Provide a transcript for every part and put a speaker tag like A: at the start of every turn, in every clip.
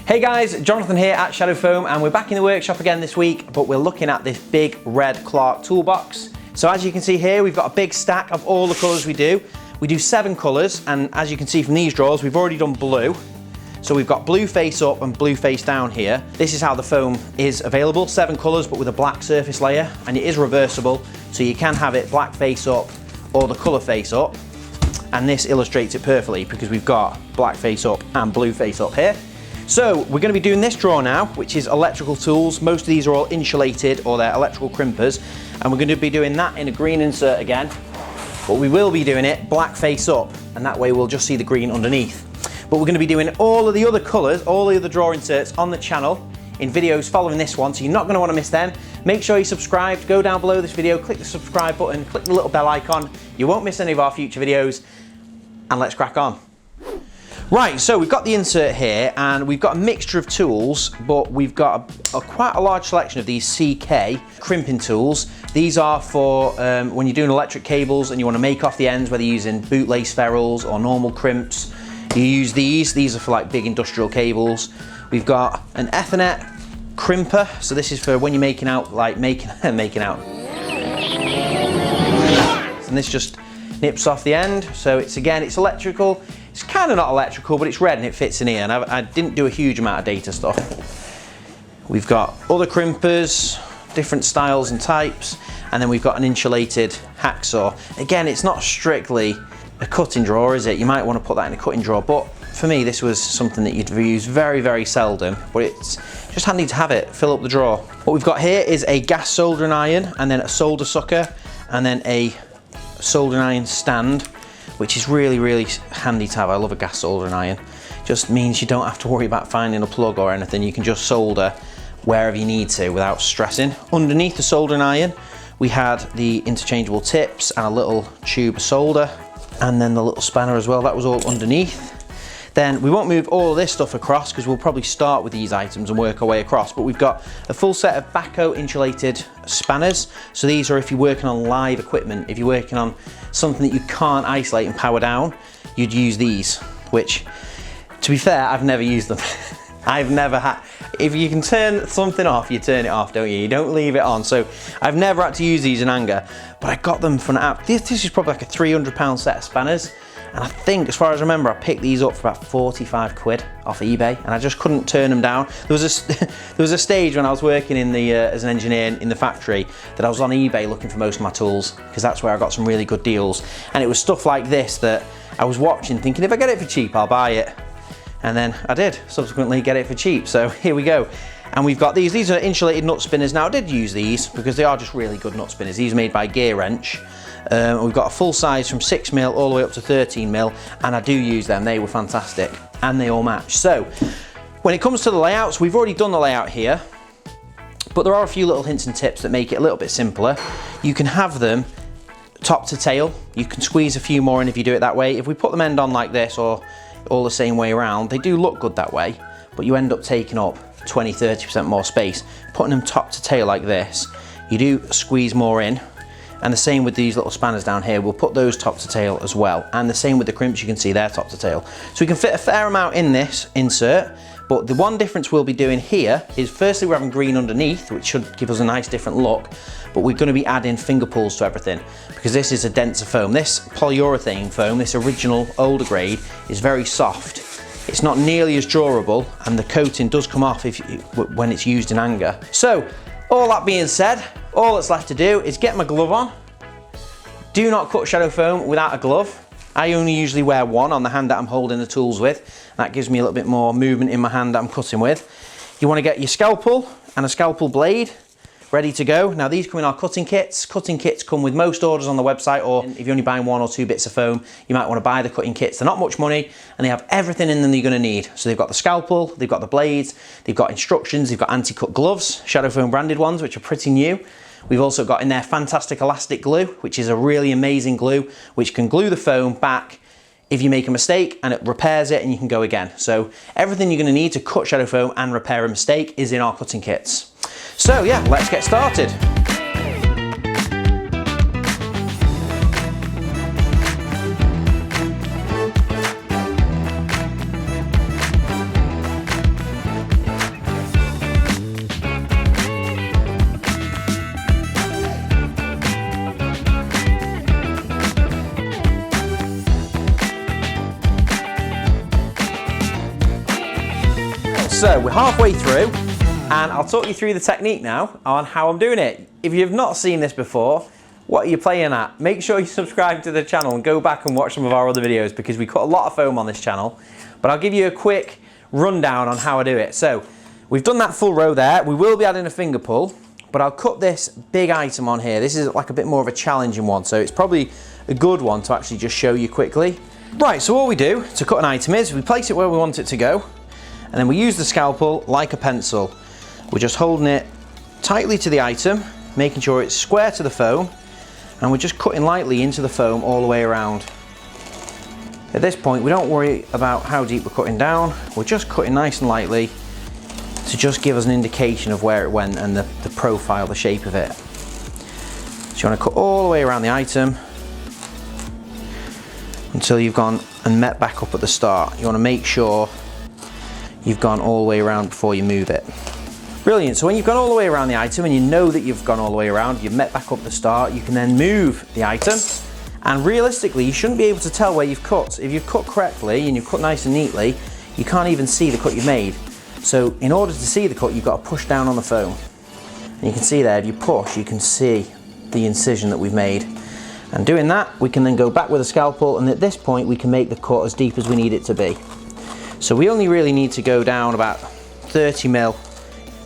A: Hey guys, Jonathan here at Shadow Foam, and we're back in the workshop again this week, but we're looking at this big red Clarke toolbox. So as you can see here, we've got a big stack of all the colours we do. We do 7 colours, and as you can see from these drawers, we've already done blue. So we've got blue face up and blue face down here. This is how the foam is available, 7 colours, but with a black surface layer, and it is reversible, so you can have it black face up or the colour face up. And this illustrates it perfectly because we've got black face up and blue face up here. So we're going to be doing this drawer now, which is electrical tools. Most of these are all insulated or they're electrical crimpers, and we're going to be doing that in a green insert again, but we will be doing it black face up, and that way we'll just see the green underneath. But we're going to be doing all of the other colours, all the other drawer inserts on the channel in videos following this one, so you're not going to want to miss them. Make sure you subscribe, go down below this video, click the subscribe button, click the little bell icon. You won't miss any of our future videos, and let's crack on. Right, so we've got the insert here, and we've got a mixture of tools, but we've got quite a large selection of these CK crimping tools. These are for when you're doing electric cables and you want to make off the ends, whether you're using bootlace ferrules or normal crimps. You use these. These are for like big industrial cables. We've got an Ethernet crimper, so this is for when you're making out, like making out. And this just nips off the end, so it's electrical. It's kind of not electrical, but it's red and it fits in here, and I didn't do a huge amount of data stuff. We've got other crimpers, different styles and types, and then we've got an insulated hacksaw. Again, it's not strictly a cutting drawer, is it? You might want to put that in a cutting drawer, but for me this was something that you'd use very, very seldom, but it's just handy to have it, fill up the drawer. What we've got here is a gas soldering iron, and then a solder sucker, and then a soldering iron stand, which is really, really handy to have. I love a gas soldering iron. Just means you don't have to worry about finding a plug or anything. You can just solder wherever you need to without stressing. Underneath the soldering iron, we had the interchangeable tips and a little tube of solder, and then the little spanner as well. That was all underneath. Then we won't move all of this stuff across because we'll probably start with these items and work our way across, but we've got a full set of backhoe insulated spanners. So these are if you're working on live equipment, if you're working on something that you can't isolate and power down, you'd use these, which, to be fair, I've never used them. I've never had, if you can turn something off, you turn it off, don't you? You don't leave it on. So I've never had to use these in anger, but I got them from an app. This is probably like a £300 set of spanners. And I think, as far as I remember, I picked these up for about 45 quid off eBay, and I just couldn't turn them down. There was a stage when I was working in the as an engineer in the factory that I was on eBay looking for most of my tools, because that's where I got some really good deals. And it was stuff like this that I was watching, thinking if I get it for cheap, I'll buy it. And then I did subsequently get it for cheap. So here we go. And we've got these. These are insulated nut spinners. Now I did use these because they are just really good nut spinners. These are made by Gear Wrench. We've got a full size from 6mm all the way up to 13mm, and I do use them. They were fantastic, and they all match. So when it comes to the layouts, we've already done the layout here, but there are a few little hints and tips that make it a little bit simpler. You can have them top to tail. You can squeeze a few more in if you do it that way. If we put them end on like this, or all the same way around, they do look good that way, but you end up taking up 20-30% more space. Putting them top to tail like this, you do squeeze more in. And the same with these little spanners down here, we'll put those top to tail as well. And the same with the crimps, you can see they're top to tail. So we can fit a fair amount in this insert, but the one difference we'll be doing here is, firstly, we're having green underneath, which should give us a nice different look, but we're gonna be adding finger pulls to everything, because this is a denser foam. This polyurethane foam, this original older grade, is very soft. It's not nearly as durable, and the coating does come off when it's used in anger. So, all that being said, all that's left to do is get my glove on. Do not cut shadow foam without a glove. I only usually wear one on the hand that I'm holding the tools with. That gives me a little bit more movement in my hand that I'm cutting with. You want to get your scalpel and a scalpel blade ready to go. Now these come in our cutting kits. Cutting kits come with most orders on the website, or if you're only buying 1 or 2 bits of foam, you might want to buy the cutting kits. They're not much money, and they have everything in them that you're going to need. So they've got the scalpel, they've got the blades, they've got instructions, they've got anti-cut gloves, Shadow Foam branded ones, which are pretty new. We've also got in there fantastic elastic glue, which is a really amazing glue, which can glue the foam back if you make a mistake, and it repairs it and you can go again. So everything you're going to need to cut shadow foam and repair a mistake is in our cutting kits. So yeah, let's get started. Right, so we're halfway through and I'll talk you through the technique now on how I'm doing it. If you've not seen this before, what are you playing at? Make sure you subscribe to the channel and go back and watch some of our other videos because we cut a lot of foam on this channel. But I'll give you a quick rundown on how I do it. So we've done that full row there. We will be adding a finger pull, but I'll cut this big item on here. This is like a bit more of a challenging one, so it's probably a good one to actually just show you quickly. Right, so all we do to cut an item is we place it where we want it to go, and then we use the scalpel like a pencil. We're just holding it tightly to the item, making sure it's square to the foam, and we're just cutting lightly into the foam all the way around. At this point, we don't worry about how deep we're cutting down. We're just cutting nice and lightly to just give us an indication of where it went and the profile, the shape of it. So you want to cut all the way around the item until you've gone and met back up at the start. You want to make sure you've gone all the way around before you move it. Brilliant, so when you've gone all the way around the item and you know that you've gone all the way around, you've met back up at the start, you can then move the item, and realistically you shouldn't be able to tell where you've cut. If you've cut correctly and you've cut nice and neatly, you can't even see the cut you've made. So in order to see the cut, you've got to push down on the foam. And you can see there, if you push, you can see the incision that we've made. And doing that, we can then go back with a scalpel, and at this point we can make the cut as deep as we need it to be. So we only really need to go down about 30 mil.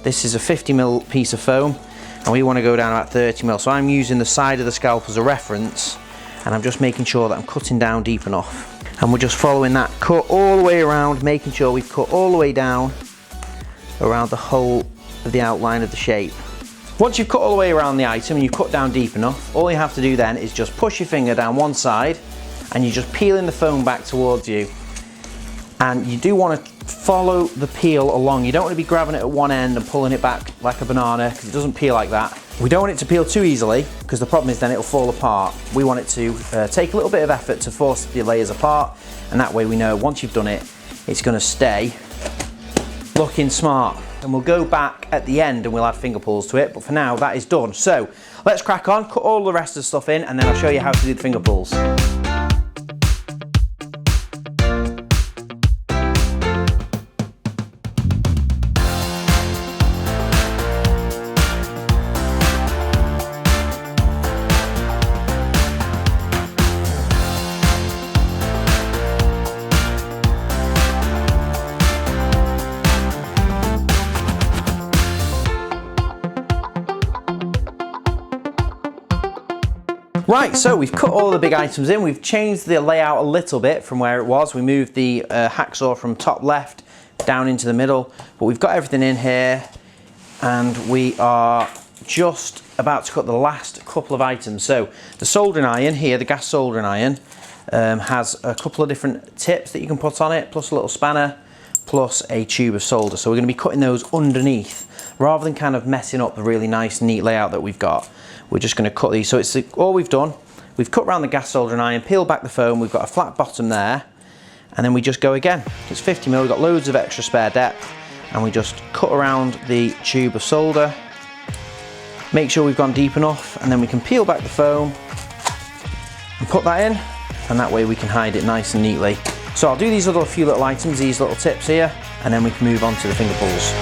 A: This is a 50 mil piece of foam, and we want to go down about 30 mil. So I'm using the side of the scalpel as a reference, and I'm just making sure that I'm cutting down deep enough. And we're just following that cut all the way around, making sure we've cut all the way down around the whole of the outline of the shape. Once you've cut all the way around the item and you've cut down deep enough, all you have to do then is just push your finger down one side and you're just peeling the foam back towards you. And you do want to follow the peel along. You don't want to be grabbing it at one end and pulling it back like a banana, because it doesn't peel like that. We don't want it to peel too easily, because the problem is then it'll fall apart. We want it to take a little bit of effort to force the layers apart, and that way we know once you've done it, it's going to stay looking smart. And we'll go back at the end and we'll add finger pulls to it, but for now that is done. So let's crack on, cut all the rest of the stuff in, and then I'll show you how to do the finger pulls. Right, so we've cut all the big items in. We've changed the layout a little bit from where it was. We moved the hacksaw from top left down into the middle, but we've got everything in here, and we are just about to cut the last couple of items. So the soldering iron here, the gas soldering iron, has a couple of different tips that you can put on it, plus a little spanner, plus a tube of solder. So we're going to be cutting those underneath, rather than kind of messing up the really nice, neat layout that we've got. We're just going to cut these. So it's all we've done. We've cut around the gas soldering iron, peeled back the foam, we've got a flat bottom there, and then we just go again. It's 50 mil, we've got loads of extra spare depth, and we just cut around the tube of solder, make sure we've gone deep enough, and then we can peel back the foam and put that in, and that way we can hide it nice and neatly. So I'll do these little few little items, these little tips here, and then we can move on to the finger pulls.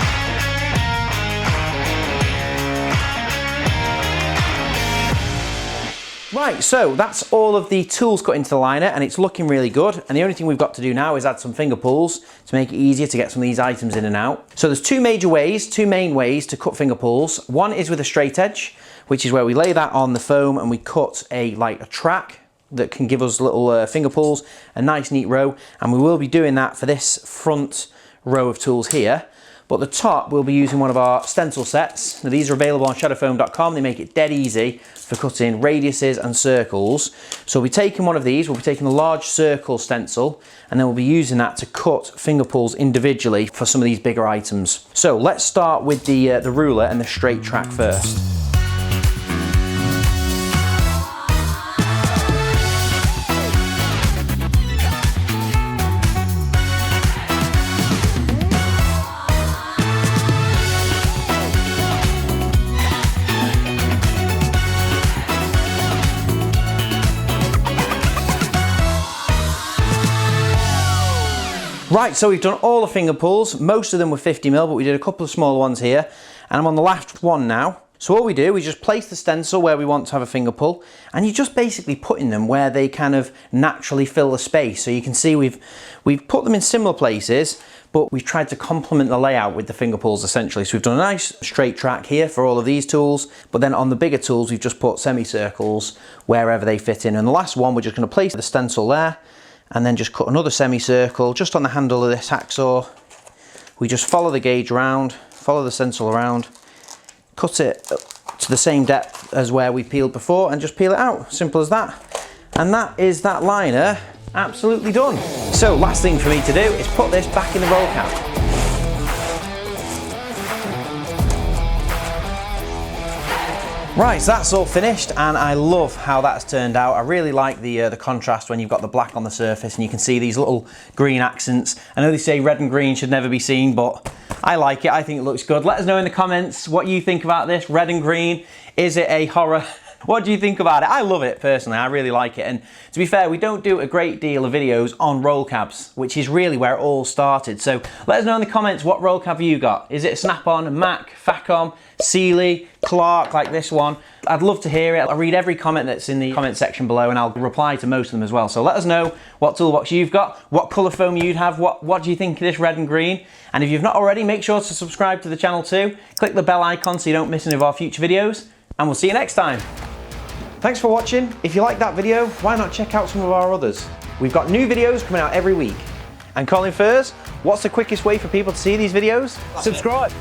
A: Right, so that's all of the tools cut into the liner, and it's looking really good. And the only thing we've got to do now is add some finger pulls to make it easier to get some of these items in and out. So there's two main ways to cut finger pulls. One is with a straight edge, which is where we lay that on the foam and we cut a track that can give us little finger pulls, a nice neat row. And we will be doing that for this front row of tools here. But the top, we'll be using one of our stencil sets. Now these are available on shadowfoam.com. They make it dead easy for cutting radiuses and circles. So we'll be taking one of these, we'll be taking a large circle stencil, and then we'll be using that to cut finger pulls individually for some of these bigger items. So let's start with the ruler and the straight track first. Right, so we've done all the finger pulls. Most of them were 50mm, but we did a couple of smaller ones here. And I'm on the last one now. So all we do is just place the stencil where we want to have a finger pull, and you're just basically putting them where they kind of naturally fill the space. So you can see we've put them in similar places, but we've tried to complement the layout with the finger pulls essentially. So we've done a nice straight track here for all of these tools, but then on the bigger tools we've just put semicircles wherever they fit in. And the last one, we're just going to place the stencil there, and then just cut another semicircle just on the handle of this hacksaw. We just follow the gauge around, follow the stencil around, cut it to the same depth as where we peeled before, and just peel it out. Simple as that. And that is that liner absolutely done. So last thing for me to do is put this back in the roll cap. Right, so that's all finished, and I love how that's turned out. I really like the contrast when you've got the black on the surface and you can see these little green accents. I know they say red and green should never be seen, but I like it. I think it looks good. Let us know in the comments what you think about this, red and green. Is it a horror? What do you think about it? I love it personally, I really like it. And to be fair, we don't do a great deal of videos on roll cabs, which is really where it all started. So let us know in the comments, what roll cab you got? Is it a Snap-on, Mac, Facom, Sealy, Clarke, like this one? I'd love to hear it. I'll read every comment that's in the comment section below, and I'll reply to most of them as well. So let us know what toolbox you've got, what colour foam you'd have, what do you think of this red and green? And if you've not already, make sure to subscribe to the channel too. Click the bell icon so you don't miss any of our future videos, and we'll see you next time. Thanks for watching. If you like that video, why not check out some of our others? We've got new videos coming out every week. And Colin Furs, what's the quickest way for people to see these videos?
B: Subscribe.